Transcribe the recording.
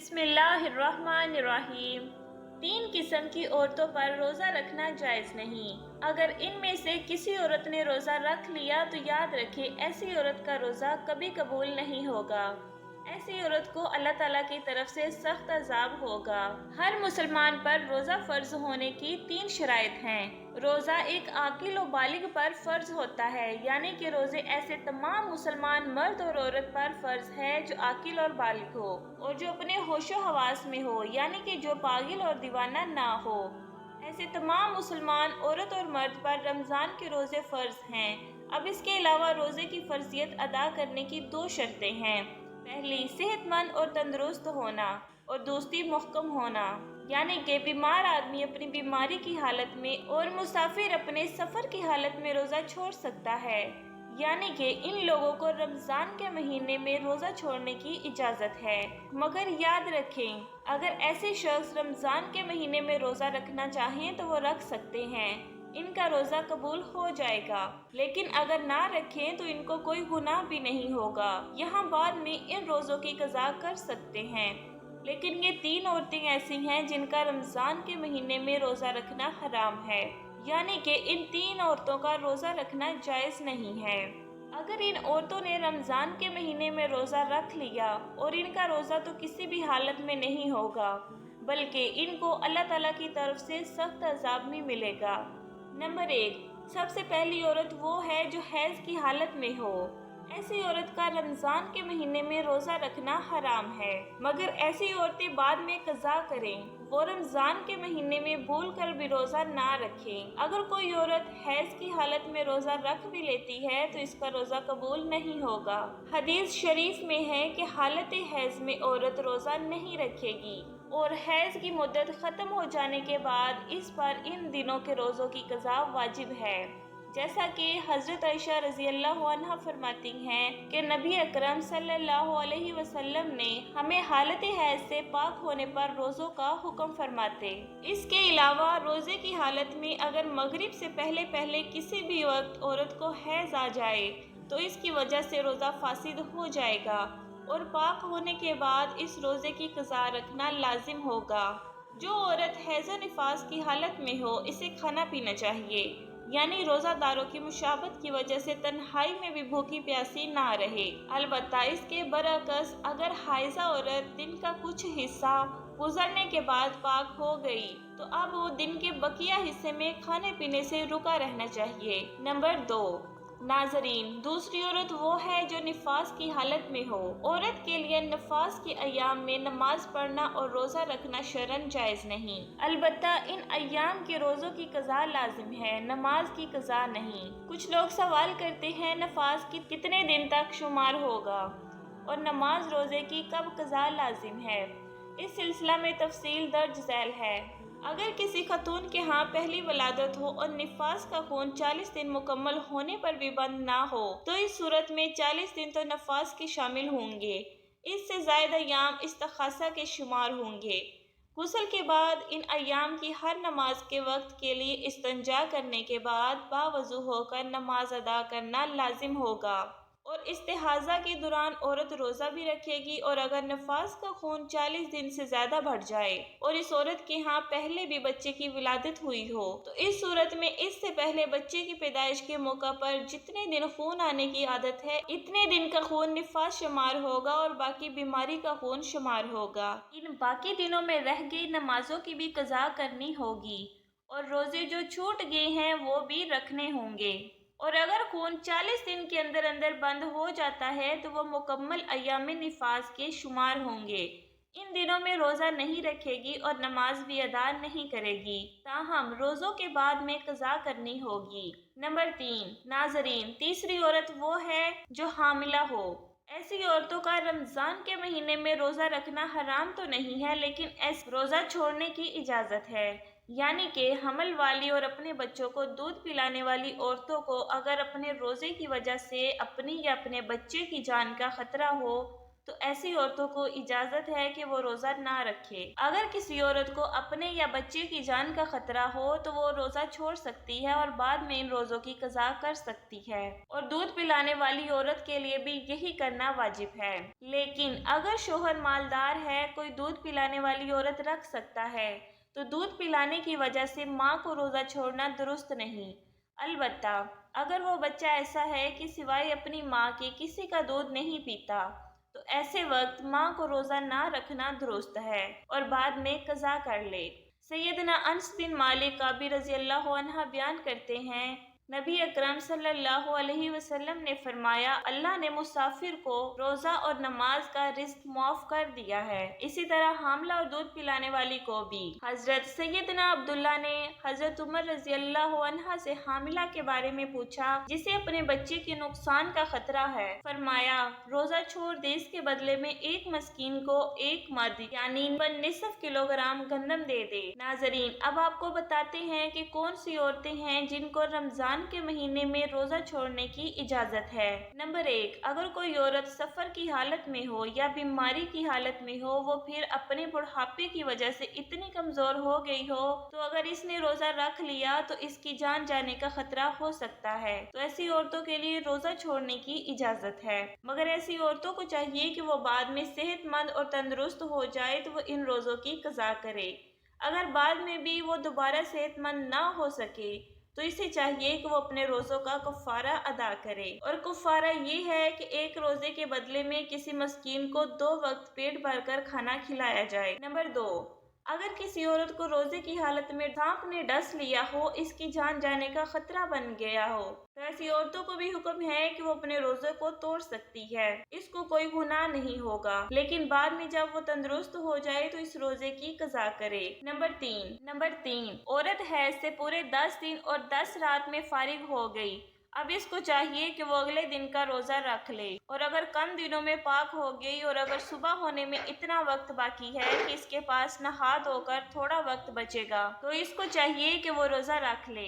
بسم اللہ الرحمن الرحیم۔ 3 قسم کی عورتوں پر روزہ رکھنا جائز نہیں۔ اگر ان میں سے کسی عورت نے روزہ رکھ لیا تو یاد رکھے ایسی عورت کا روزہ کبھی قبول نہیں ہوگا۔ ایسی عورت کو اللہ تعالیٰ کی طرف سے سخت عذاب ہوگا۔ ہر مسلمان پر روزہ فرض ہونے کی 3 شرائط ہیں۔ روزہ ایک عاقل و بالغ پر فرض ہوتا ہے، یعنی کہ روزے ایسے تمام مسلمان مرد اور عورت پر فرض ہے جو عاقل اور بالغ ہو اور جو اپنے ہوش و حواس میں ہو، یعنی کہ جو پاگل اور دیوانہ نہ ہو۔ ایسے تمام مسلمان عورت اور مرد پر رمضان کے روزے فرض ہیں۔ اب اس کے علاوہ روزے کی فرضیت ادا کرنے کی 2 شرطیں ہیں۔ پہلی، صحت مند اور تندرست ہونا، اور دوسری، محکم ہونا، یعنی کہ بیمار آدمی اپنی بیماری کی حالت میں اور مسافر اپنے سفر کی حالت میں روزہ چھوڑ سکتا ہے، یعنی کہ ان لوگوں کو رمضان کے مہینے میں روزہ چھوڑنے کی اجازت ہے۔ مگر یاد رکھیں، اگر ایسے شخص رمضان کے مہینے میں روزہ رکھنا چاہیں تو وہ رکھ سکتے ہیں، ان کا روزہ قبول ہو جائے گا، لیکن اگر نہ رکھیں تو ان کو کوئی گناہ بھی نہیں ہوگا، یہاں بعد میں ان روزوں کی قضا کر سکتے ہیں۔ لیکن یہ 3 عورتیں ایسی ہیں جن کا رمضان کے مہینے میں روزہ رکھنا حرام ہے، یعنی کہ ان 3 عورتوں کا روزہ رکھنا جائز نہیں ہے۔ اگر ان عورتوں نے رمضان کے مہینے میں روزہ رکھ لیا اور ان کا روزہ تو کسی بھی حالت میں نہیں ہوگا، بلکہ ان کو اللہ تعالیٰ کی طرف سے سخت عذاب بھی ملے گا۔ نمبر 1، سب سے پہلی عورت وہ ہے جو حیض کی حالت میں ہو۔ ایسی عورت کا رمضان کے مہینے میں روزہ رکھنا حرام ہے، مگر ایسی عورتیں بعد میں قضا کریں، وہ رمضان کے مہینے میں بھول کر بھی روزہ نہ رکھیں۔ اگر کوئی عورت حیض کی حالت میں روزہ رکھ بھی لیتی ہے تو اس کا روزہ قبول نہیں ہوگا۔ حدیث شریف میں ہے کہ حالت حیض میں عورت روزہ نہیں رکھے گی، اور حیض کی مدت ختم ہو جانے کے بعد اس پر ان دنوں کے روزوں کی قضا واجب ہے، جیسا کہ حضرت عائشہ رضی اللہ عنہا فرماتی ہیں کہ نبی اکرم صلی اللہ علیہ وسلم نے ہمیں حالت حیض سے پاک ہونے پر روزوں کا حکم فرماتے۔ اس کے علاوہ روزے کی حالت میں اگر مغرب سے پہلے کسی بھی وقت عورت کو حیض آ جائے تو اس کی وجہ سے روزہ فاسد ہو جائے گا، اور پاک ہونے کے بعد اس روزے کی قضا رکھنا لازم ہوگا۔ جو عورت حیض و نفاس کی حالت میں ہو اسے کھانا پینا چاہیے، یعنی روزہ داروں کی مشابہت کی وجہ سے تنہائی میں بھی بھوکی پیاسی نہ رہے۔ البتہ اس کے برعکس اگر حائضہ عورت دن کا کچھ حصہ گزرنے کے بعد پاک ہو گئی تو اب وہ دن کے بقیہ حصے میں کھانے پینے سے رکا رہنا چاہیے۔ نمبر 2، ناظرین، دوسری عورت وہ ہے جو نفاس کی حالت میں ہو۔ عورت کے لیے نفاس کے ایام میں نماز پڑھنا اور روزہ رکھنا شرعاً جائز نہیں، البتہ ان ایام کے روزوں کی قضا لازم ہے، نماز کی قضا نہیں۔ کچھ لوگ سوال کرتے ہیں نفاس کی کتنے دن تک شمار ہوگا اور نماز روزے کی کب قضا لازم ہے؟ اس سلسلہ میں تفصیل درج ذیل ہے۔ اگر کسی خاتون کے ہاں پہلی ولادت ہو اور نفاس کا خون 40 دن مکمل ہونے پر بھی بند نہ ہو تو اس صورت میں 40 دن تو نفاس کے شامل ہوں گے، اس سے زائد ایام استخاصہ کے شمار ہوں گے۔ غسل کے بعد ان ایام کی ہر نماز کے وقت کے لیے استنجا کرنے کے بعد باوضو ہو کر نماز ادا کرنا لازم ہوگا، اور استحاضہ کے دوران عورت روزہ بھی رکھے گی، اور اگر نفاس کا خون 40 دن سے زیادہ بڑھ جائے اور اس عورت کے ہاں پہلے بھی بچے کی ولادت ہوئی ہو تو اس صورت میں اس سے پہلے بچے کی پیدائش کے موقع پر جتنے دن خون آنے کی عادت ہے اتنے دن کا خون نفاس شمار ہوگا اور باقی بیماری کا خون شمار ہوگا۔ ان باقی دنوں میں رہ گئی نمازوں کی بھی قضا کرنی ہوگی، اور روزے جو چھوٹ گئے ہیں وہ بھی رکھنے ہوں گے، اور اگر خون 40 دن کے اندر بند ہو جاتا ہے تو وہ مکمل ایام نفاس کے شمار ہوں گے۔ ان دنوں میں روزہ نہیں رکھے گی اور نماز بھی ادا نہیں کرے گی، تاہم روزوں کے بعد میں قضا کرنی ہوگی۔ نمبر 3، ناظرین، تیسری عورت وہ ہے جو حاملہ ہو۔ ایسی عورتوں کا رمضان کے مہینے میں روزہ رکھنا حرام تو نہیں ہے، لیکن ایسے روزہ چھوڑنے کی اجازت ہے، یعنی کہ حمل والی اور اپنے بچوں کو دودھ پلانے والی عورتوں کو اگر اپنے روزے کی وجہ سے اپنی یا اپنے بچے کی جان کا خطرہ ہو تو ایسی عورتوں کو اجازت ہے کہ وہ روزہ نہ رکھے۔ اگر کسی عورت کو اپنے یا بچے کی جان کا خطرہ ہو تو وہ روزہ چھوڑ سکتی ہے اور بعد میں ان روزوں کی قضا کر سکتی ہے، اور دودھ پلانے والی عورت کے لیے بھی یہی کرنا واجب ہے۔ لیکن اگر شوہر مالدار ہے، کوئی دودھ پلانے والی عورت رکھ سکتا ہے، تو دودھ پلانے کی وجہ سے ماں کو روزہ چھوڑنا درست نہیں۔ البتہ اگر وہ بچہ ایسا ہے کہ سوائے اپنی ماں کے کسی کا دودھ نہیں پیتا، تو ایسے وقت ماں کو روزہ نہ رکھنا درست ہے اور بعد میں قضا کر لے۔ سیدنا انس بن مالک کعبی رضی اللہ عنہ بیان کرتے ہیں، نبی اکرم صلی اللہ علیہ وسلم نے فرمایا، اللہ نے مسافر کو روزہ اور نماز کا رزق معاف کر دیا ہے، اسی طرح حاملہ اور دودھ پلانے والی کو بھی۔ حضرت سیدنا عبداللہ نے حضرت عمر رضی اللہ عنہ سے حاملہ کے بارے میں پوچھا جسے اپنے بچے کے نقصان کا خطرہ ہے۔ فرمایا، روزہ چھوڑ دے، اس کے بدلے میں ایک مسکین کو ایک مد یعنی نصف کلوگرام گندم دے دے۔ ناظرین، اب آپ کو بتاتے ہیں کہ کون سی عورتیں ہیں جن کو رمضان کے مہینے میں روزہ چھوڑنے کی اجازت ہے۔ نمبر 1، اگر کوئی عورت سفر کی حالت میں ہو یا بیماری کی حالت میں ہو، وہ پھر اپنے بڑھاپے کی وجہ سے اتنی کمزور ہو گئی ہو تو اگر اس نے روزہ رکھ لیا تو اس کی جان جانے کا خطرہ ہو سکتا ہے، تو ایسی عورتوں کے لیے روزہ چھوڑنے کی اجازت ہے، مگر ایسی عورتوں کو چاہیے کہ وہ بعد میں صحت مند اور تندرست ہو جائے تو وہ ان روزوں کی قضا کرے۔ اگر بعد میں بھی وہ دوبارہ صحت مند نہ ہو سکے تو اسے چاہیے کہ وہ اپنے روزوں کا کفارہ ادا کرے، اور کفارہ یہ ہے کہ ایک روزے کے بدلے میں کسی مسکین کو 2 وقت پیٹ بھر کر کھانا کھلایا جائے۔ نمبر 2، اگر کسی عورت کو روزے کی حالت میں سانپ نے ڈس لیا ہو، اس کی جان جانے کا خطرہ بن گیا ہو، تو ایسی عورتوں کو بھی حکم ہے کہ وہ اپنے روزے کو توڑ سکتی ہے، اس کو کوئی گناہ نہیں ہوگا، لیکن بعد میں جب وہ تندرست ہو جائے تو اس روزے کی قضا کرے۔ نمبر 3، عورت حیض سے پورے 10 دن اور 10 رات میں فارغ ہو گئی، اب اس کو چاہیے کہ وہ اگلے دن کا روزہ رکھ لے، اور اگر کم دنوں میں پاک ہو گئی اور اگر صبح ہونے میں اتنا وقت باقی ہے کہ اس کے پاس نہا دھو کر تھوڑا وقت بچے گا، تو اس کو چاہیے کہ وہ روزہ رکھ لے۔